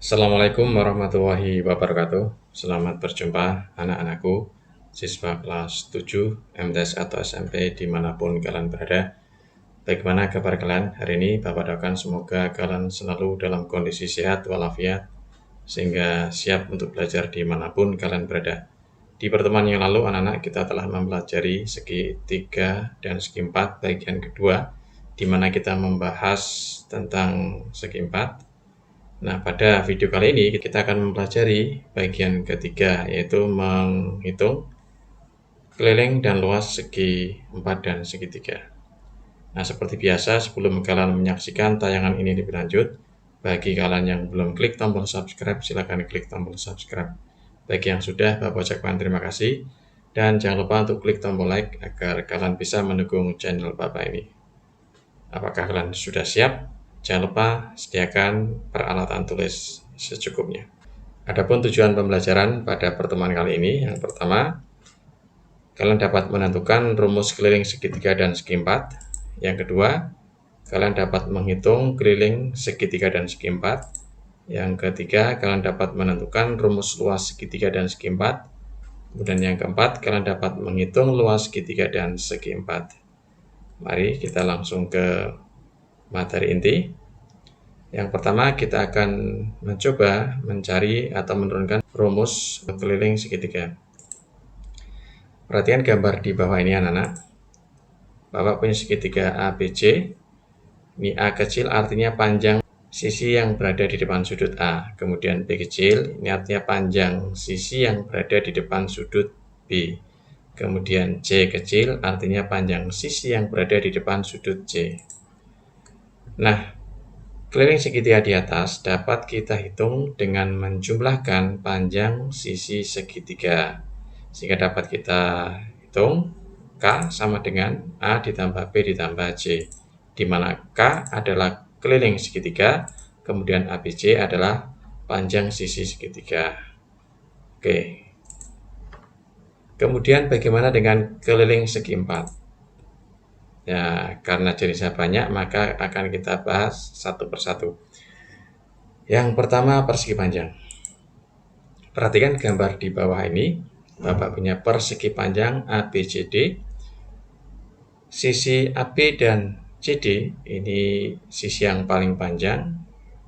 Assalamualaikum warahmatullahi wabarakatuh. Selamat berjumpa anak-anakku, siswa kelas 7, MTS atau SMP dimanapun kalian berada. Bagaimana kabar kalian hari ini? Bapak doakan semoga kalian selalu dalam kondisi sehat walafiat, sehingga siap untuk belajar dimanapun kalian berada. Di pertemuan yang lalu anak-anak kita telah mempelajari segi 3 dan segi 4 bagian kedua, di mana kita membahas tentang segi 4. Nah, pada video kali ini kita akan mempelajari bagian ketiga, yaitu menghitung keliling dan luas segi 4 dan segi 3. Nah, seperti biasa, sebelum kalian menyaksikan tayangan ini lebih lanjut, bagi kalian yang belum klik tombol subscribe, silakan klik tombol subscribe. Bagi yang sudah, Bapak ucapkan terima kasih. Dan jangan lupa untuk klik tombol like agar kalian bisa mendukung channel Bapak ini. Apakah kalian sudah siap? Jangan lupa sediakan peralatan tulis secukupnya. Adapun tujuan pembelajaran pada pertemuan kali ini, yang pertama, kalian dapat menentukan rumus keliling segitiga dan segi 4. Yang kedua, kalian dapat menghitung keliling segitiga dan segi 4. Yang ketiga, kalian dapat menentukan rumus luas segitiga dan segi 4. Kemudian yang keempat, kalian dapat menghitung luas segitiga dan segi 4. Mari kita langsung ke materi inti. Yang pertama, kita akan mencoba mencari atau menurunkan rumus keliling segitiga. Perhatikan gambar di bawah ini anak-anak. Bapak punya segitiga ABC. Ini A kecil artinya panjang sisi yang berada di depan sudut A. Kemudian B kecil, ini artinya panjang sisi yang berada di depan sudut B. Kemudian C kecil artinya panjang sisi yang berada di depan sudut C. Nah, keliling segitiga di atas dapat kita hitung dengan menjumlahkan panjang sisi segitiga. Sehingga dapat kita hitung K sama dengan A ditambah B ditambah C. Di mana K adalah keliling segitiga, kemudian ABC adalah panjang sisi segitiga. Oke. Kemudian bagaimana dengan keliling segi 4? Ya, karena jenisnya banyak, maka akan kita bahas satu persatu. Yang pertama, persegi panjang. Perhatikan gambar di bawah ini. Bapak punya persegi panjang ABCD. Sisi AB dan CD ini sisi yang paling panjang.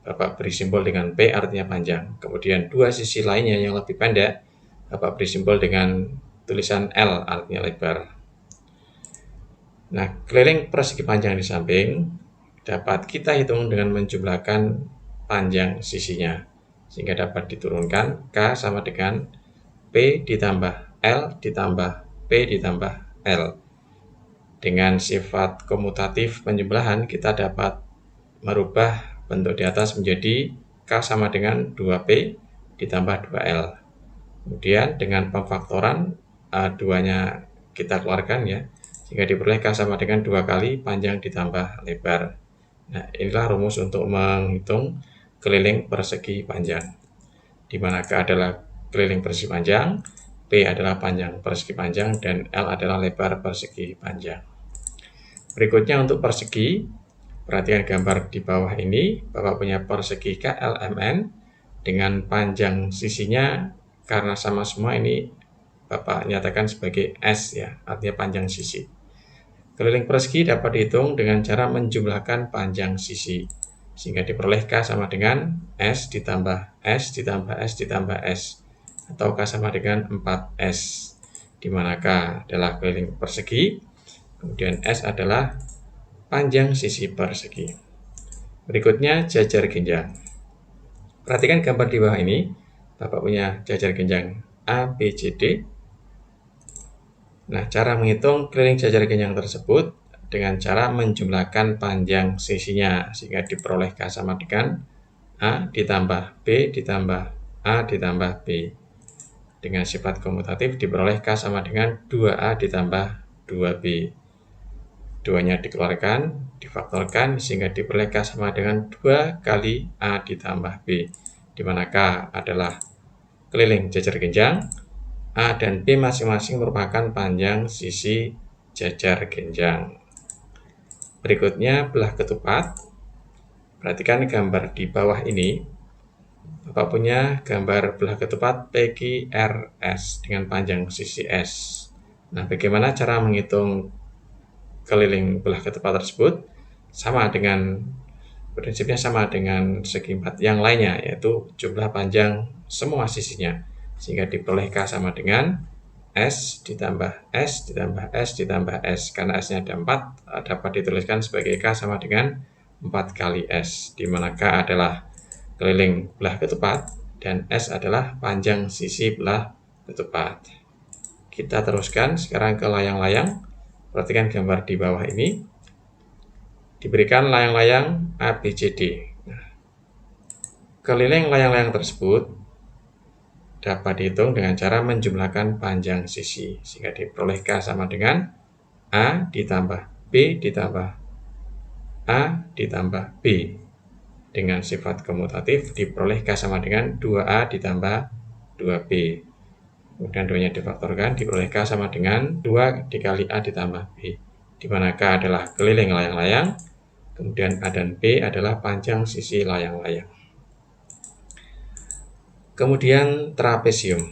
Bapak beri simbol dengan P artinya panjang. Kemudian dua sisi lainnya yang lebih pendek, Bapak beri simbol dengan tulisan L artinya lebar. Nah, keliling persegi panjang di samping dapat kita hitung dengan menjumlahkan panjang sisinya. Sehingga dapat diturunkan K sama dengan P ditambah L ditambah P ditambah L. Dengan sifat komutatif penjumlahan, kita dapat merubah bentuk di atas menjadi K sama dengan 2P ditambah 2L. Kemudian dengan pemfaktoran, A2-nya kita keluarkan ya, sehingga diperoleh K sama dengan 2 kali panjang ditambah lebar. Nah, inilah rumus untuk menghitung keliling persegi panjang, di mana K adalah keliling persegi panjang, P adalah panjang persegi panjang, dan L adalah lebar persegi panjang. Berikutnya untuk persegi, perhatikan gambar di bawah ini, Bapak punya persegi KLMN dengan panjang sisinya, karena sama semua ini Bapak nyatakan sebagai S ya, artinya panjang sisi. Keliling persegi dapat dihitung dengan cara menjumlahkan panjang sisi, sehingga diperoleh K sama dengan S ditambah S ditambah S ditambah S, atau K sama dengan 4S, di mana K adalah keliling persegi, kemudian S adalah panjang sisi persegi. Berikutnya jajar genjang. Perhatikan gambar di bawah ini, Bapak punya jajar genjang ABCD. Nah, cara menghitung keliling jajar genjang tersebut dengan cara menjumlahkan panjang sisinya, sehingga diperoleh K sama dengan A ditambah B ditambah A ditambah B. Dengan sifat komutatif diperoleh K sama dengan 2A ditambah 2B. 2-nya dikeluarkan, difaktorkan, sehingga diperoleh K sama dengan 2 kali A ditambah B, di mana K adalah keliling jajar genjang, A dan B masing-masing merupakan panjang sisi jajar genjang. Berikutnya belah ketupat. Perhatikan gambar di bawah ini. Bapak punya gambar belah ketupat PQRS dengan panjang sisi S. Nah, bagaimana cara menghitung keliling belah ketupat tersebut? Prinsipnya sama dengan segi 4 yang lainnya, yaitu jumlah panjang semua sisinya. Sehingga diperoleh K sama dengan S ditambah S ditambah S ditambah S. Karena S-nya ada 4, dapat dituliskan sebagai K sama dengan 4 kali S, di mana K adalah keliling belah ketupat dan S adalah panjang sisi belah ketupat. Kita teruskan sekarang ke layang-layang. Perhatikan gambar di bawah ini. Diberikan layang-layang ABCD. Keliling layang-layang tersebut dapat dihitung dengan cara menjumlahkan panjang sisi, sehingga diperoleh K sama dengan A ditambah B ditambah A ditambah B. Dengan sifat komutatif diperoleh K sama dengan 2A ditambah 2B. Kemudian 2-nya difaktorkan, diperoleh K sama dengan 2 dikali A ditambah B, di mana K adalah keliling layang-layang, kemudian A dan B adalah panjang sisi layang-layang. Kemudian trapesium.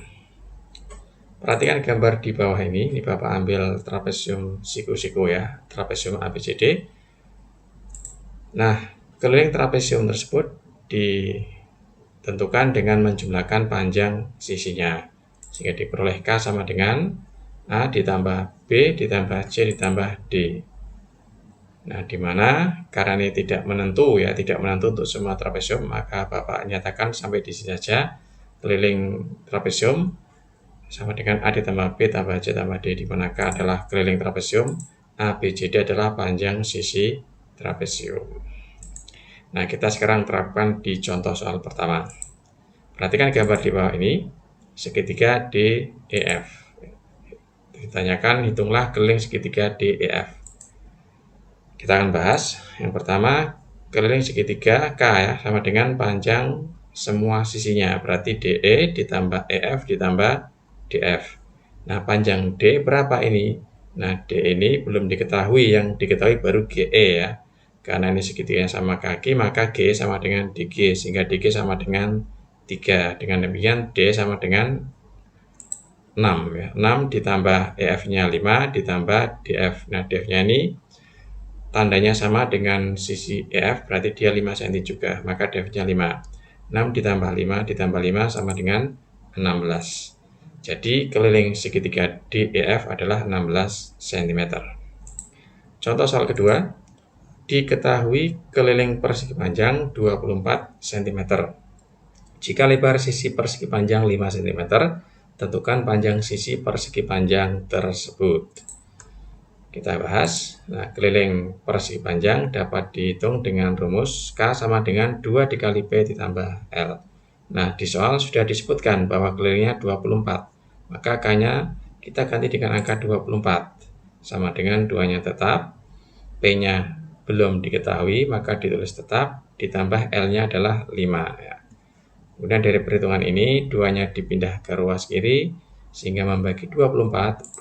Perhatikan gambar di bawah ini Bapak ambil trapesium siku-siku ya, trapesium ABCD. Nah, keliling trapesium tersebut ditentukan dengan menjumlahkan panjang sisinya, sehingga diperoleh K sama dengan A ditambah B ditambah C ditambah D. Nah, di mana karena ini tidak menentu untuk semua trapesium, maka Bapak nyatakan sampai di sini saja. Keliling trapesium sama dengan A ditambah B tambah C tambah D, di mana K adalah keliling trapesium, A, B, C, D adalah panjang sisi trapesium. Nah, kita sekarang terapkan di contoh soal pertama. Perhatikan gambar di bawah ini, segitiga DEF. Ditanyakan, hitunglah keliling segitiga DEF. Kita akan bahas. Yang pertama, keliling segitiga K ya, sama dengan panjang semua sisinya. Berarti DE ditambah EF ditambah DF. Nah, panjang D berapa ini? Nah, D ini belum diketahui, yang diketahui baru GE ya. Karena ini segitiganya sama kaki, maka G sama dengan DG, sehingga DG sama dengan 3. Dengan demikian D sama dengan 6 ya. 6 ditambah EF-nya 5 ditambah DF. Nah, DF-nya ini tandanya sama dengan sisi EF, berarti dia 5 cm juga, maka DF-nya 5. 6 ditambah 5 ditambah 5 sama dengan 16. Jadi keliling segitiga DEF adalah 16 cm. Contoh soal kedua. Diketahui keliling persegi panjang 24 cm. Jika lebar sisi persegi panjang 5 cm, tentukan panjang sisi persegi panjang tersebut. Kita bahas. Nah, keliling persegi panjang dapat dihitung dengan rumus K sama dengan 2 dikali P ditambah L. Nah, di soal sudah disebutkan bahwa kelilingnya 24. Maka K-nya kita ganti dengan angka 24. Sama dengan 2-nya tetap, P-nya belum diketahui, maka ditulis tetap, ditambah L-nya adalah 5 ya. Kemudian dari perhitungan ini 2-nya dipindah ke ruas kiri, sehingga membagi 24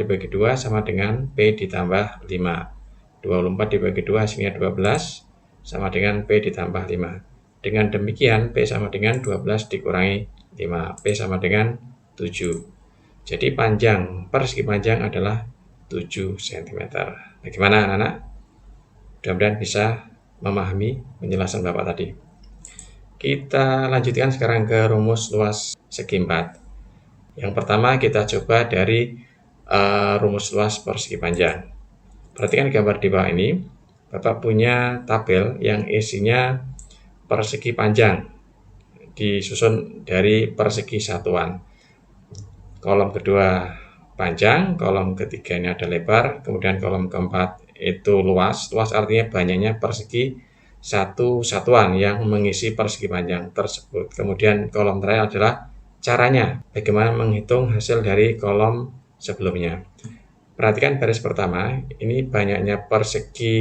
dibagi 2 sama dengan P ditambah 5. 24 dibagi 2 hasilnya 12 sama dengan P ditambah 5. Dengan demikian P sama dengan 12 dikurangi 5, P sama dengan 7. Jadi panjang persegi panjang adalah 7 cm. Bagaimana anak-anak? Mudah-mudahan bisa memahami penjelasan Bapak tadi. Kita lanjutkan sekarang ke rumus luas segi 4. Yang pertama kita coba dari rumus luas persegi panjang. Perhatikan gambar di bawah ini. Bapak punya tabel yang isinya persegi panjang disusun dari persegi satuan. Kolom kedua panjang, kolom ketiga ini ada lebar, kemudian kolom keempat itu luas. Luas artinya banyaknya persegi satu satuan yang mengisi persegi panjang tersebut. Kemudian kolom terakhir adalah caranya bagaimana menghitung hasil dari kolom sebelumnya. Perhatikan baris pertama, ini banyaknya persegi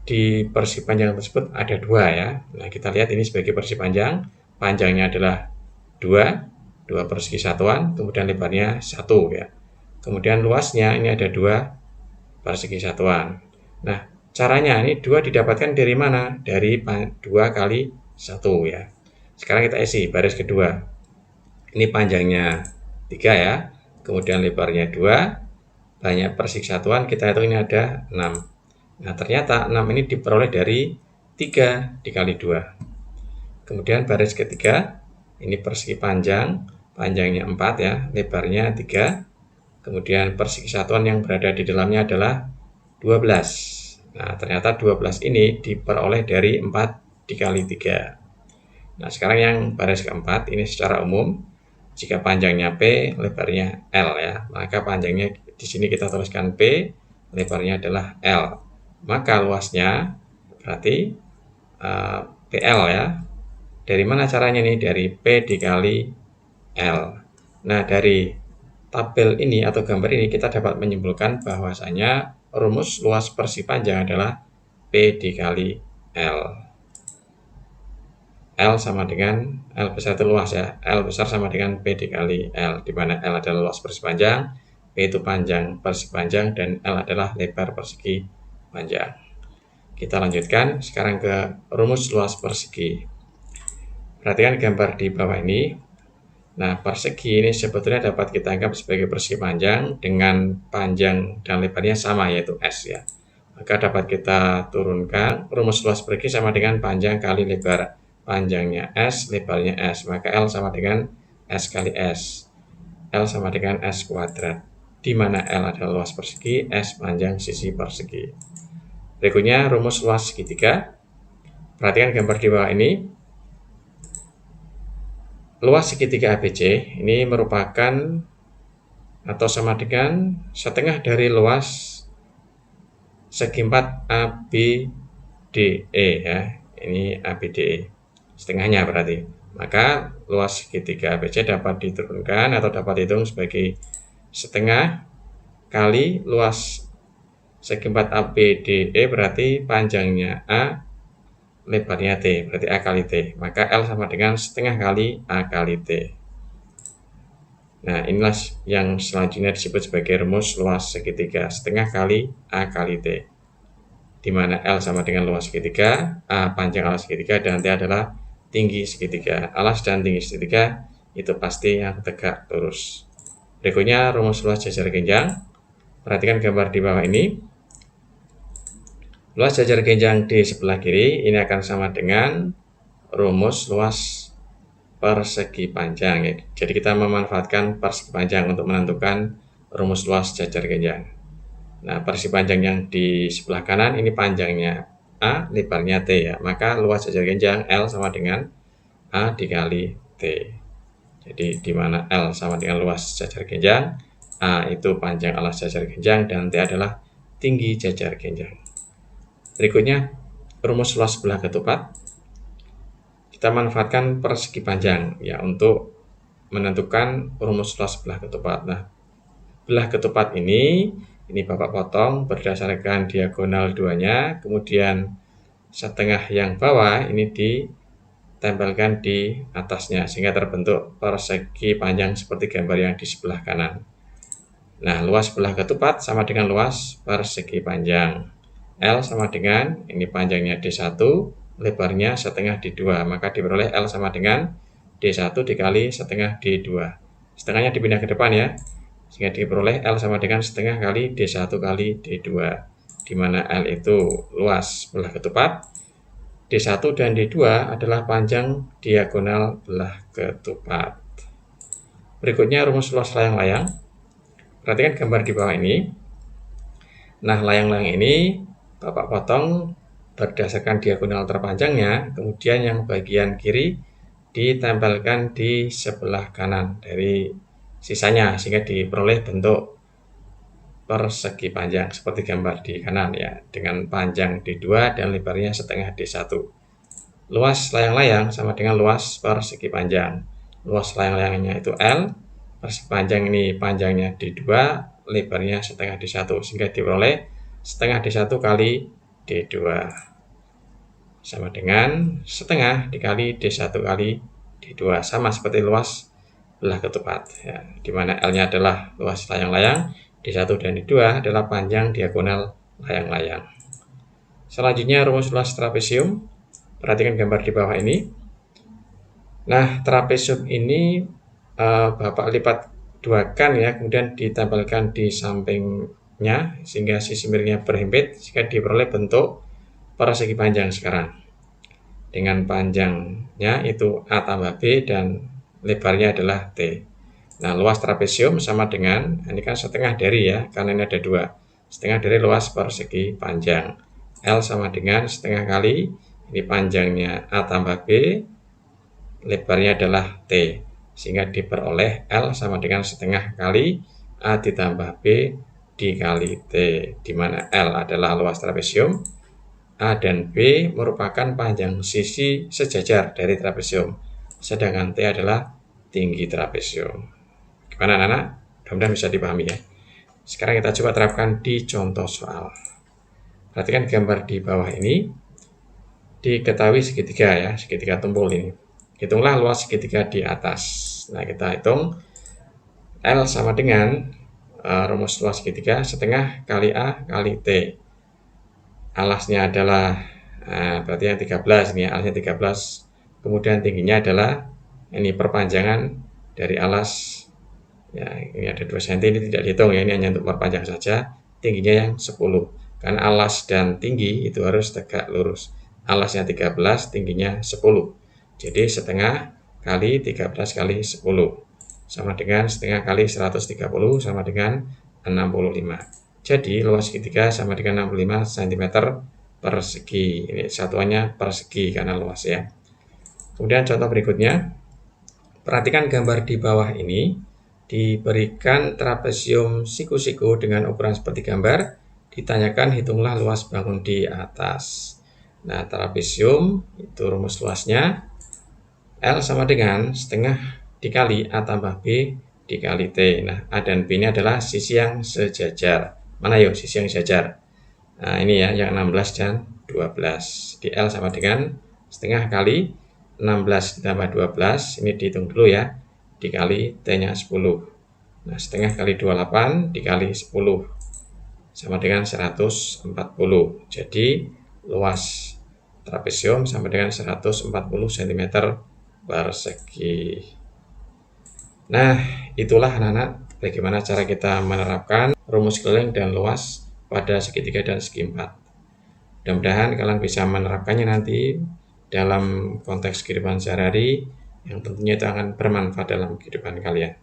di persegi panjang tersebut ada 2 ya. Nah, kita lihat ini sebagai persegi panjang, panjangnya adalah 2 persegi satuan, kemudian lebarnya 1 ya. Kemudian luasnya ini ada 2 persegi satuan. Nah, caranya ini 2 didapatkan dari mana? Dari 2 kali 1 ya. Sekarang kita isi baris kedua. Ini panjangnya 3 ya, kemudian lebarnya 2, banyak persegi satuan, kita hitung ini ada 6. Nah, ternyata 6 ini diperoleh dari 3 dikali 2. Kemudian baris ketiga, ini persegi panjang, panjangnya 4 ya, lebarnya 3. Kemudian persegi satuan yang berada di dalamnya adalah 12. Nah, ternyata 12 ini diperoleh dari 4 dikali 3. Nah, sekarang yang baris keempat, ini secara umum, jika panjangnya P, lebarnya L ya, maka panjangnya di sini kita tuliskan P, lebarnya adalah L. Maka luasnya berarti PL ya. Dari mana caranya nih? Dari P dikali L. Nah, dari tabel ini atau gambar ini kita dapat menyimpulkan bahwasanya rumus luas persegi panjang adalah P dikali L. L sama dengan L besar itu luas ya. L besar sama dengan P dikali L, di mana L adalah luas persegi panjang, P itu panjang persegi panjang, dan L adalah lebar persegi panjang. Kita lanjutkan sekarang ke rumus luas persegi. Perhatikan gambar di bawah ini. Nah, persegi ini sebetulnya dapat kita anggap sebagai persegi panjang dengan panjang dan lebarnya sama, yaitu S ya. Maka dapat kita turunkan rumus luas persegi sama dengan panjang kali lebar. Panjangnya S, lebarnya S, maka L sama dengan S kali S. L sama dengan S kuadrat, di mana L adalah luas persegi, S panjang sisi persegi. Berikutnya rumus luas segitiga. Perhatikan gambar di bawah ini. Luas segitiga ABC ini merupakan atau sama dengan setengah dari luas segi 4 ABDE ya. Ini ABDE. Setengahnya berarti. Maka luas segitiga ABC dapat diturunkan atau dapat dihitung sebagai setengah kali luas segi 4 ABDE berarti panjangnya A, lebarnya T, berarti A kali T. Maka L sama dengan setengah kali A kali T. Nah, inilah yang selanjutnya disebut sebagai rumus luas segitiga, setengah kali A kali T, di mana L sama dengan luas segitiga, A panjang alas segitiga, dan T adalah tinggi segitiga. Alas dan tinggi segitiga itu pasti yang tegak lurus. Berikutnya rumus luas jajar genjang. Perhatikan gambar di bawah ini. Luas jajar genjang di sebelah kiri ini akan sama dengan rumus luas persegi panjang ya. Jadi kita memanfaatkan persegi panjang untuk menentukan rumus luas jajar genjang. Nah, persegi panjang yang di sebelah kanan ini panjangnya A, lebarnya T ya. Maka luas jajar genjang L sama dengan A dikali T. Jadi di mana L sama dengan luas jajar genjang, A itu panjang alas jajar genjang, dan T adalah tinggi jajar genjang. Berikutnya rumus luas belah ketupat. Kita manfaatkan persegi panjang ya untuk menentukan rumus luas belah ketupat. Nah, belah ketupat ini Bapak potong berdasarkan diagonal duanya, kemudian setengah yang bawah ini ditempelkan di atasnya sehingga terbentuk persegi panjang seperti gambar yang di sebelah kanan. Nah, luas belah ketupat sama dengan luas persegi panjang. L sama dengan ini panjangnya D1, lebarnya setengah D2, maka diperoleh L sama dengan D1 dikali setengah D2. Setengahnya dipindah ke depan ya, sehingga diperoleh L sama dengan setengah kali D1 kali D2, di mana L itu luas belah ketupat, D1 dan D2 adalah panjang diagonal belah ketupat. Berikutnya rumus luas layang-layang. Perhatikan gambar di bawah ini. Nah, layang-layang ini Bapak potong berdasarkan diagonal terpanjangnya, kemudian yang bagian kiri ditempelkan di sebelah kanan dari sisanya sehingga diperoleh bentuk persegi panjang seperti gambar di kanan ya, dengan panjang D2 dan lebarnya setengah D1. Luas layang-layang sama dengan luas persegi panjang. Luas layang-layangnya itu L, persegi panjang ini panjangnya D2, lebarnya setengah D1 sehingga diperoleh setengah D1 kali D2 sama dengan setengah dikali D1 kali D2, sama seperti luas belah ketupat ya, di mana L-nya adalah luas layang-layang, D1 dan D2 adalah panjang diagonal layang-layang. Selanjutnya rumus luas trapesium. Perhatikan gambar di bawah ini. Nah, trapesium ini Bapak lipat duakan ya, kemudian ditempelkan di sampingnya sehingga sisi miringnya berhimpit sehingga diperoleh bentuk persegi panjang sekarang. Dengan panjangnya itu A tambah B dan lebarnya adalah T. Nah, luas trapesium sama dengan, ini kan setengah dari ya, karena ini ada dua. Setengah dari luas persegi panjang. L sama dengan setengah kali, ini panjangnya A tambah B, lebarnya adalah T. Sehingga diperoleh L sama dengan setengah kali A ditambah B dikali T. Di mana L adalah luas trapesium, A dan B merupakan panjang sisi sejajar dari trapesium, sedangkan T adalah tinggi trapesium. Gimana anak-anak? Mudah-mudahan bisa dipahami ya. Sekarang kita coba terapkan di contoh soal. Perhatikan gambar di bawah ini. Diketahui segitiga ya, segitiga tumpul ini. Hitunglah luas segitiga di atas. Nah, kita hitung L sama dengan rumus luas segitiga setengah kali A kali T. Alasnya adalah berarti yang 13 ini ya, alasnya 13. Kemudian tingginya adalah ini perpanjangan dari alas ya, ini ada 2 cm, ini tidak dihitung ya, ini hanya untuk perpanjang saja. Tingginya yang 10. Karena alas dan tinggi itu harus tegak lurus. Alasnya 13, tingginya 10. Jadi setengah kali 13 kali 10 sama dengan setengah kali 130 sama dengan 65. Jadi luas segitiga sama dengan 65 cm persegi. Ini satuannya persegi karena luas ya. Kemudian contoh berikutnya. Perhatikan gambar di bawah ini. Diberikan trapesium siku-siku dengan ukuran seperti gambar. Ditanyakan hitunglah luas bangun di atas. Nah, trapesium itu rumus luasnya L sama dengan setengah dikali A tambah B dikali T. Nah, A dan B ini adalah sisi yang sejajar. Mana yuk sisi yang sejajar? Nah, ini ya yang 16 dan 12. Di L sama dengan setengah kali 16 ditambah 12. Ini dihitung dulu ya. Dikali T-nya 10. Nah, setengah kali 28 dikali 10 sama dengan 140. Jadi, luas trapesium sama dengan 140 cm persegi. Nah, itulah anak-anak bagaimana cara kita menerapkan rumus keliling dan luas pada segitiga dan segi 4. Mudah-mudahan kalian bisa menerapkannya nanti dalam konteks kehidupan sehari-hari yang tentunya itu akan bermanfaat dalam kehidupan kalian.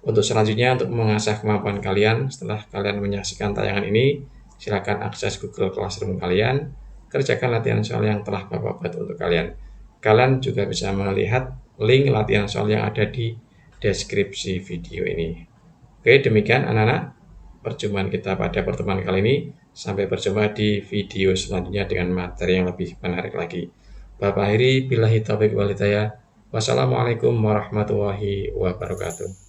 Untuk selanjutnya, untuk mengasah kemampuan kalian setelah kalian menyaksikan tayangan ini, silakan akses Google Classroom kalian, kerjakan latihan soal yang telah Bapak buat untuk kalian. Kalian juga bisa melihat link latihan soal yang ada di deskripsi video ini. Oke, demikian anak-anak perjumpaan kita pada pertemuan kali ini. Sampai berjumpa di video selanjutnya dengan materi yang lebih menarik lagi. Bapak akhiri, billahi taufiq wal hidayah. Wassalamualaikum warahmatullahi wabarakatuh.